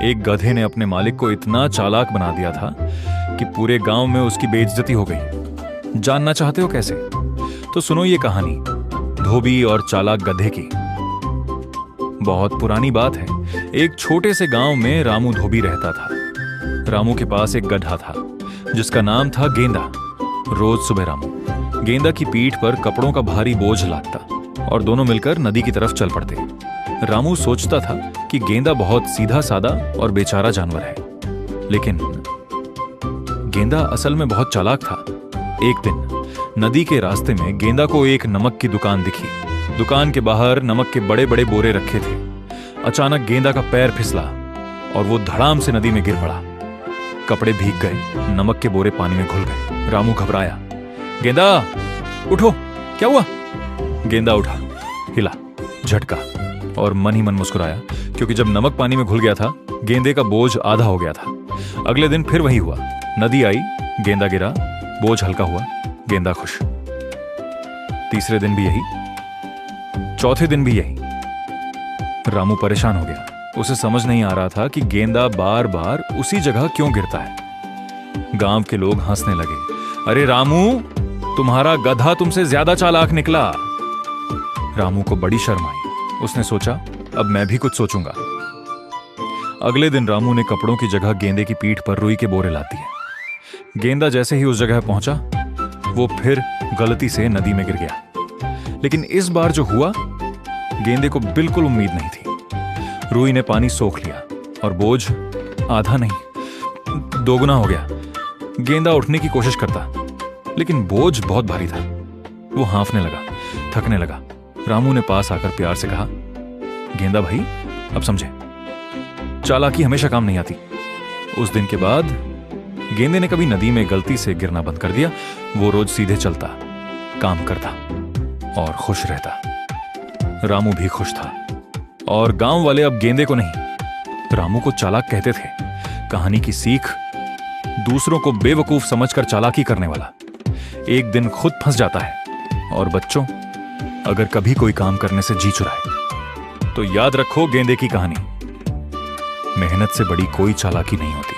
एक गधे ने अपने मालिक को इतना चालाक बना दिया था कि पूरे गांव में उसकी बेइज्जती हो गई। जानना चाहते हो कैसे? तो सुनो ये कहानी धोबी और चालाक गधे की। बहुत पुरानी बात है। एक छोटे से गांव में रामू धोबी रहता था। रामू के पास एक गधा था जिसका नाम था गेंदा। रोज सुबह रामू गेंदा की पीठ पर कपड़ों का भारी बोझ लादता और दोनों मिलकर नदी की तरफ चल पड़ते। रामू सोचता था कि गेंदा बहुत सीधा सादा और बेचारा जानवर है, लेकिन गेंदा असल में बहुत चालाक था। एक दिन नदी के रास्ते में गेंदा को एक नमक की दुकान दिखी। दुकान के बाहर नमक के बड़े बड़े बोरे रखे थे। अचानक गेंदा का पैर फिसला और वो धड़ाम से नदी में गिर पड़ा। कपड़े भीग गए, नमक के बोरे पानी में घुल गए। रामू घबराया। गेंदा उठो, क्या हुआ? गेंदा उठा, हिला, झटका और मन ही मन मुस्कुराया, क्योंकि जब नमक पानी में घुल गया था गेंदे का बोझ आधा हो गया था। अगले दिन फिर वही हुआ। नदी आई, गेंदा गिरा, बोझ हल्का हुआ, गेंदा खुश। तीसरे दिन भी यही, चौथे दिन भी यही। रामू परेशान हो गया। उसे समझ नहीं आ रहा था कि गेंदा बार बार उसी जगह क्यों गिरता है। गांव के लोग हंसने लगे। अरे रामू, तुम्हारा गधा तुमसे ज्यादा चालाक निकला। रामू को बड़ी शर्म आई। उसने सोचा, अब मैं भी कुछ सोचूंगा। अगले दिन रामू ने कपड़ों की जगह गेंदे की पीठ पर रुई के बोरे लाद दिए। गेंदा जैसे ही उस जगह पहुंचा, वो फिर गलती से नदी में गिर गया। लेकिन इस बार जो हुआ, गेंदे को बिल्कुल उम्मीद नहीं थी। रुई ने पानी सोख लिया और बोझ आधा नहीं, दोगुना हो गया। गेंदा उठने की कोशिश करता, लेकिन बोझ बहुत भारी था। वो हांफने लगा, थकने लगा। रामू ने पास आकर प्यार से कहा, गेंदा भाई, अब समझे, चालाकी हमेशा काम नहीं आती। उस दिन के बाद गेंदे ने कभी नदी में गलती से गिरना बंद कर दिया। वो रोज सीधे चलता, काम करता और खुश रहता। रामू भी खुश था और गांव वाले अब गेंदे को नहीं, रामू को चालाक कहते थे। कहानी की सीख, दूसरों को बेवकूफ समझकर चालाकी करने वाला एक दिन खुद फंस जाता है। और बच्चों, अगर कभी कोई काम करने से जी चुराए तो याद रखो गेंदे की कहानी, मेहनत से बड़ी कोई चालाकी नहीं होती।